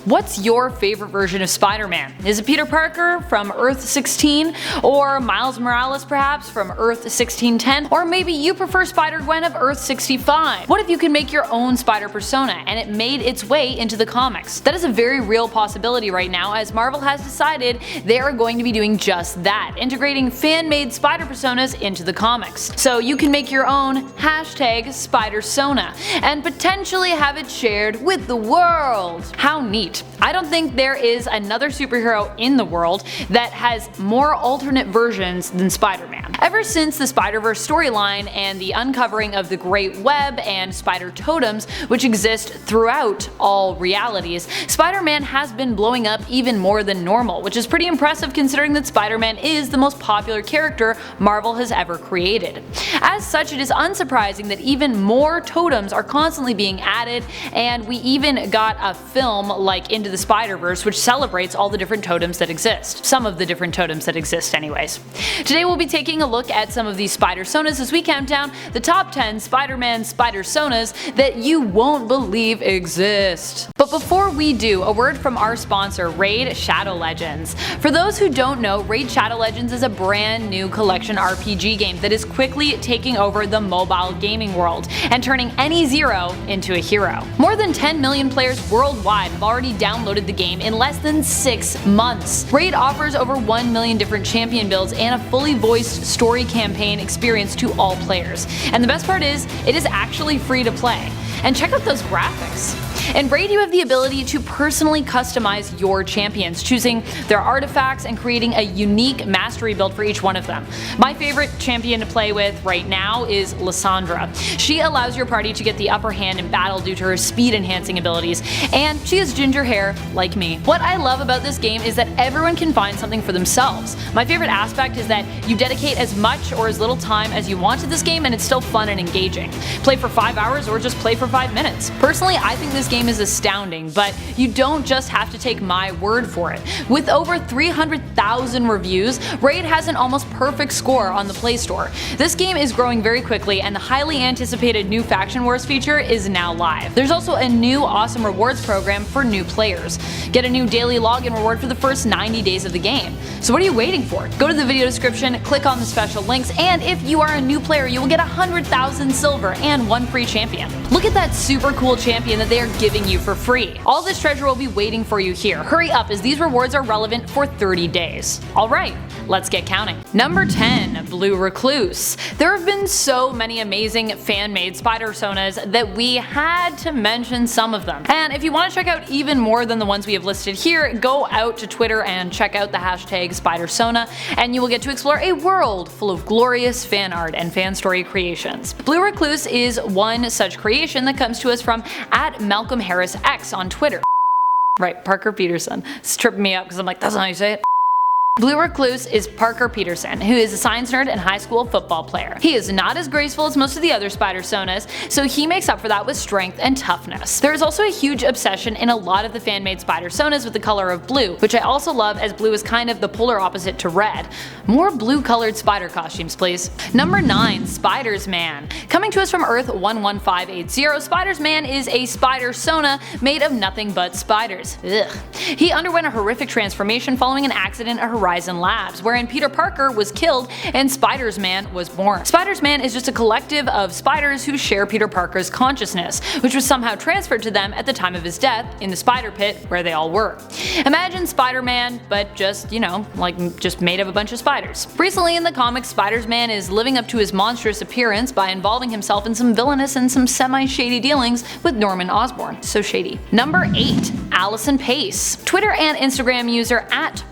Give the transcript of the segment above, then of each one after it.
What's your favorite version of Spider-Man? Is it Peter Parker from Earth 16? Or Miles Morales perhaps from Earth 1610? Or maybe you prefer Spider-Gwen of Earth 65? What if you can make your own Spider-Persona and it made its way into the comics? That is a very real possibility right now, as Marvel has decided they are going to be doing just that, integrating fan-made Spider-Personas into the comics. So you can make your own #Spidersona and potentially have it shared with the world. How neat. I don't think there is another superhero in the world that has more alternate versions than Spider-Man. Ever since the Spider-Verse storyline and the uncovering of the Great Web and spider totems, which exist throughout all realities, Spider-Man has been blowing up even more than normal, which is pretty impressive considering that Spider-Man is the most popular character Marvel has ever created. As such, it is unsurprising that even more totems are constantly being added, and we even got a film like Into the Spider-Verse which celebrates all the different totems that exist. Some of the different totems that exist anyways. Today we'll be taking a look at some of these Spidersonas as we count down the top 10 Spider-Man Spidersonas that you won't believe exist. But before we do, a word from our sponsor, Raid Shadow Legends. For those who don't know, Raid Shadow Legends is a brand new collection RPG game that is quickly taking over the mobile gaming world and turning any zero into a hero. More than 10 million players worldwide have already downloaded the game in less than 6 months. Raid offers over 1 million different champion builds and a fully voiced story campaign experience to all players. And the best part is, it is actually free to play. And check out those graphics. In Raid, you have the ability to personally customize your champions, choosing their artifacts and creating a unique mastery build for each one of them. My favorite champion to play with right now is Lysandra. She allows your party to get the upper hand in battle due to her speed enhancing abilities, and she has ginger hair like me. What I love about this game is that everyone can find something for themselves. My favorite aspect is that you dedicate as much or as little time as you want to this game and it's still fun and engaging. Play for 5 hours or just play for 5 minutes. Personally, I think this game is astounding, but you don't just have to take my word for it. With over 300,000 reviews, Raid has an almost perfect score on the Play Store. This game is growing very quickly, and the highly anticipated new Faction Wars feature is now live. There's also a new awesome rewards program for new players. Get a new daily login reward for the first 90 days of the game. So what are you waiting for? Go to the video description, click on the special links, and if you are a new player, you will get 100,000 silver and 1 free champion. Look at that super cool champion that they are giving you for free. All this treasure will be waiting for you here. Hurry up, as these rewards are relevant for 30 days. Alright, let's get counting. Number 10. Blue Recluse. There have been so many amazing fan-made Spidersonas that we had to mention some of them. And if you want to check out even more than the ones we have listed here, go out to Twitter and check out the #Spidersona, and you will get to explore a world full of glorious fan art and fan story creations. Blue Recluse is one such creation that comes to us from @MalcolmHarrisX on Twitter. Right, Parker Peterson. It's tripping me up because I'm like, that's not how you say it. Blue Recluse is Parker Peterson, who is a science nerd and high school football player. He is not as graceful as most of the other Spidersonas, so he makes up for that with strength and toughness. There is also a huge obsession in a lot of the fan-made Spidersonas with the color of blue, which I also love, as blue is kind of the polar opposite to red. More blue-colored spider costumes, please. Number 9. Spidersman. Coming to us from Earth 11580, Spidersman is a Spidersona made of nothing but spiders. Ugh. He underwent a horrific transformation following an accident at Horizon Labs, wherein Peter Parker was killed and Spidersman was born. Spidersman is just a collective of spiders who share Peter Parker's consciousness, which was somehow transferred to them at the time of his death in the spider pit where they all were. Imagine Spider-Man, but just, you know, like just made of a bunch of spiders. Recently in the comics, Spidersman is living up to his monstrous appearance by involving himself in some villainous and some semi-shady dealings with Norman Osborn. So shady. Number 8. Allison Pace. Twitter and Instagram user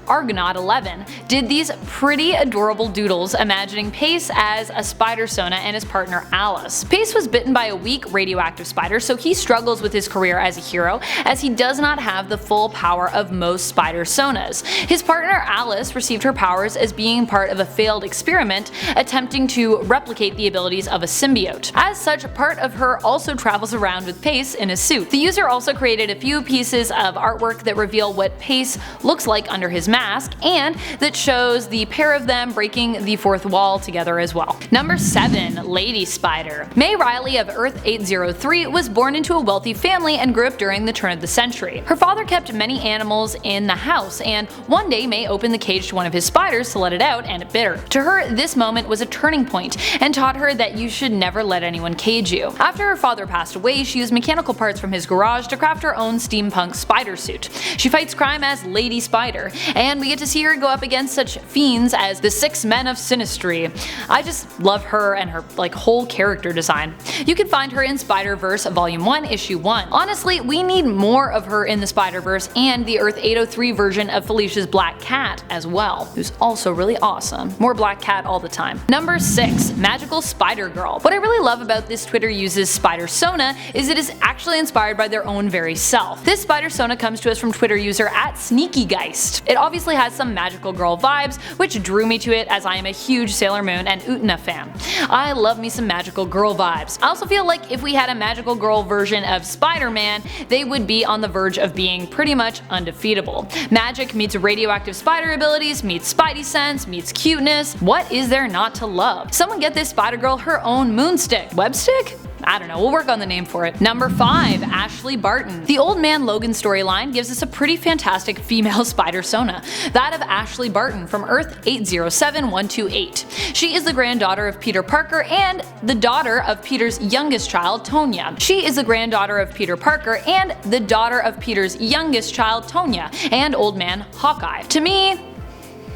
@Argonaut11 did these pretty adorable doodles imagining Pace as a Spidersona and his partner Alice. Pace was bitten by a weak radioactive spider, so he struggles with his career as a hero, as he does not have the full power of most Spidersonas. His partner Alice received her powers as being part of a failed experiment attempting to replicate the abilities of a symbiote. As such, part of her also travels around with Pace in a suit. The user also created a few pieces of artwork that reveal what Pace looks like under his mask, and and that shows the pair of them breaking the fourth wall together as well. Number 7. Lady Spider. May Riley of Earth 803 was born into a wealthy family and grew up during the turn of the century. Her father kept many animals in the house, and one day May opened the cage to one of his spiders to let it out, and it bit her. To her, this moment was a turning point and taught her that you should never let anyone cage you. After her father passed away, she used mechanical parts from his garage to craft her own steampunk spider suit. She fights crime as Lady Spider, and we get to see her go up against such fiends as the 6 Men of Sinistry. I just love her and her whole character design. You can find her in Spiderverse Volume 1, Issue 1. Honestly, we need more of her in the Spiderverse and the Earth 803 version of Felicia's Black Cat as well, who's also really awesome. More Black Cat all the time. Number 6. Magical Spider Girl. What I really love about this Twitter uses Spidersona is it is actually inspired by their own very self. This Spidersona comes to us from Twitter user @SneakyGeist. It obviously has some magical girl vibes, which drew me to it as I am a huge Sailor Moon and Utena fan. I love me some magical girl vibes. I also feel like if we had a magical girl version of Spider-Man, they would be on the verge of being pretty much undefeatable. Magic meets radioactive spider abilities, meets spidey sense, meets cuteness. What is there not to love? Someone get this Spider Girl her own moonstick. Webstick? I don't know, we'll work on the name for it. Number 5. Ashley Barton. The Old Man Logan storyline gives us a pretty fantastic female Spidersona, that of Ashley Barton from Earth 807128. She is the granddaughter of Peter Parker and the daughter of Peter's youngest child, Tonya. She is the granddaughter of Peter Parker and the daughter of Peter's youngest child, Tonya, and Old Man Hawkeye. To me,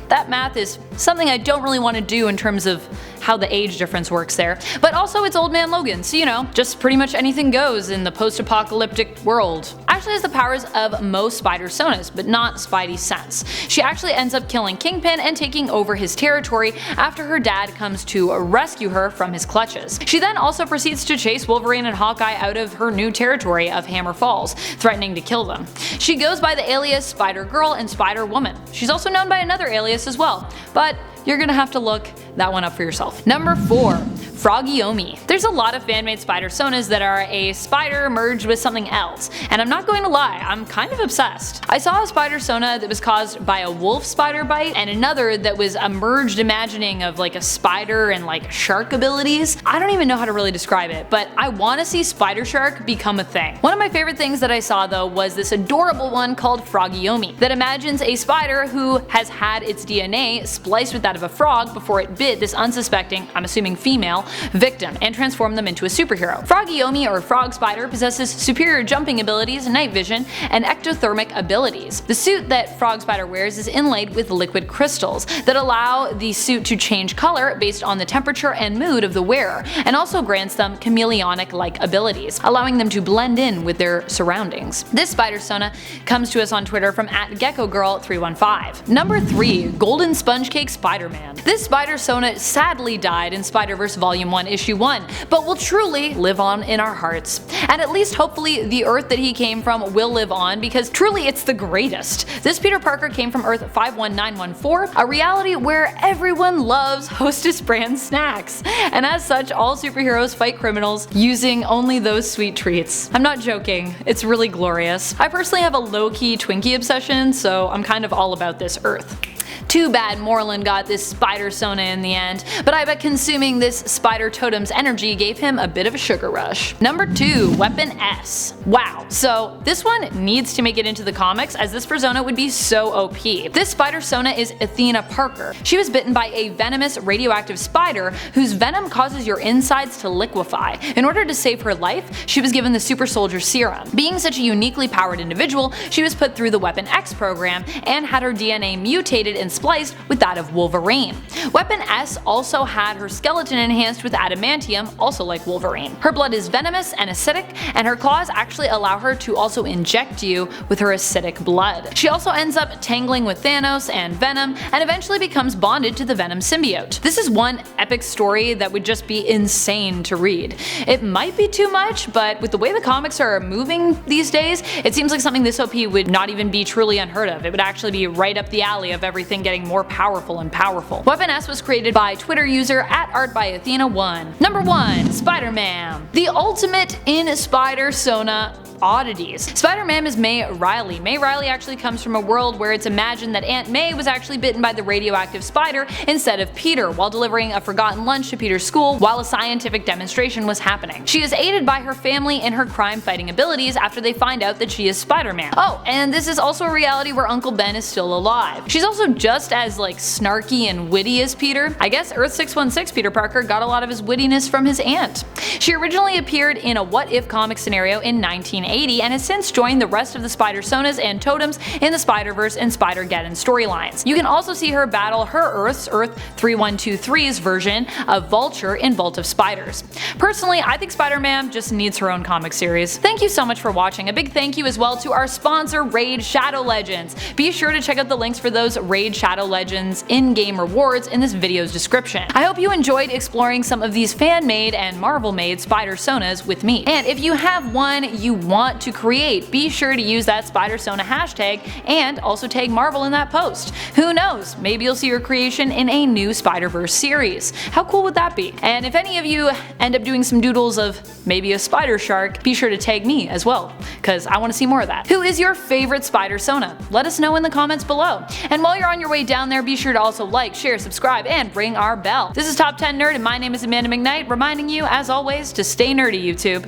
that math is something I don't really want to do in terms of how the age difference works there, but also it's Old Man Logan, so you know, just pretty much anything goes in the post-apocalyptic world. Ashley has the powers of most Spidersonas, but not Spidey sense. She actually ends up killing Kingpin and taking over his territory after her dad comes to rescue her from his clutches. She then also proceeds to chase Wolverine and Hawkeye out of her new territory of Hammer Falls, threatening to kill them. She goes by the alias Spider-Girl and Spider-Woman. She's also known by another alias as well, but you're gonna have to look that one up for yourself. Number 4. Frogiomi. There's a lot of fan-made Spidersonas that are a spider merged with something else, and I'm not going to lie, I'm kind of obsessed. I saw a Spidersona that was caused by a wolf spider bite, and another that was a merged imagining of a spider and shark abilities. I don't even know how to really describe it, but I want to see Spider Shark become a thing. One of my favorite things that I saw though was this adorable one called Frogiomi that imagines a spider who has had its DNA spliced with that of a frog before it bit this unsuspecting, I'm assuming female, victim and transform them into a superhero. Frogiomi or Frog Spider possesses superior jumping abilities, night vision, and ectothermic abilities. The suit that Frog Spider wears is inlaid with liquid crystals that allow the suit to change color based on the temperature and mood of the wearer, and also grants them chameleonic-like abilities, allowing them to blend in with their surroundings. This Spidersona comes to us on Twitter from @GeckoGirl315. Number 3. Golden Sponge Cake Spider-Man. This Spidersona sadly died in Spider-Verse Volume 1, Issue 1, but will truly live on in our hearts. And at least hopefully the Earth that he came from will live on, because truly it's the greatest. This Peter Parker came from Earth 51914, a reality where everyone loves Hostess brand snacks, and as such all superheroes fight criminals using only those sweet treats. I'm not joking, it's really glorious. I personally have a low-key Twinkie obsession, so I'm kind of all about this Earth. Too bad Moreland got this Spidersona in the end, but I bet consuming this spider totem's energy gave him a bit of a sugar rush. Number 2. Weapon S. Wow, so this one needs to make it into the comics, as this persona would be so OP. This Spidersona is Athena Parker. She was bitten by a venomous radioactive spider whose venom causes your insides to liquefy. In order to save her life, she was given the Super Soldier Serum. Being such a uniquely powered individual, she was put through the Weapon X program and had her DNA mutated and spliced with that of Wolverine. Weapon S also had her skeleton enhanced with adamantium, also like Wolverine. Her blood is venomous and acidic, and her claws actually allow her to also inject you with her acidic blood. She also ends up tangling with Thanos and Venom, and eventually becomes bonded to the Venom symbiote. This is one epic story that would just be insane to read. It might be too much, but with the way the comics are moving these days, it seems like something this OP would not even be truly unheard of. It would actually be right up the alley of everything getting more powerful and powerful. Weapon S was created by Twitter user @ArtByAthena1. Number 1. Spider-Man. The ultimate in Spidersona oddities. Spider-Man is May Riley. May Riley actually comes from a world where it's imagined that Aunt May was actually bitten by the radioactive spider instead of Peter while delivering a forgotten lunch to Peter's school while a scientific demonstration was happening. She is aided by her family in her crime-fighting abilities after they find out that she is Spider-Man. Oh, and this is also a reality where Uncle Ben is still alive. She's also just as snarky and witty as Peter. I guess Earth 616 Peter Parker got a lot of his wittiness from his aunt. She originally appeared in a What If comic scenario in 1980 and has since joined the rest of the Spidersonas and Totems in the Spider-Verse and Spider-Geddon storylines. You can also see her battle her Earth's Earth 3123's version of Vulture in Vault of Spiders. Personally, I think Spider-Man just needs her own comic series. Thank you so much for watching. A big thank you as well to our sponsor Raid Shadow Legends. Be sure to check out the links for those Raid Shadow Legends in-game rewards in this video's description. I hope you enjoyed exploring some of these fan-made and Marvel-made Spidersonas with me. And if you have one you want to create, be sure to use that Spidersona hashtag and also tag Marvel in that post. Who knows, maybe you'll see your creation in a new Spider-Verse series. How cool would that be? And if any of you end up doing some doodles of maybe a spider shark, be sure to tag me as well, because I want to see more of that. Who is your favorite Spidersona? Let us know in the comments below. And while you're on your way down there, be sure to also like, share, subscribe, and ring our bell. This is Top 10 Nerd, and my name is Amanda McKnight, reminding you, as always, to stay nerdy, YouTube.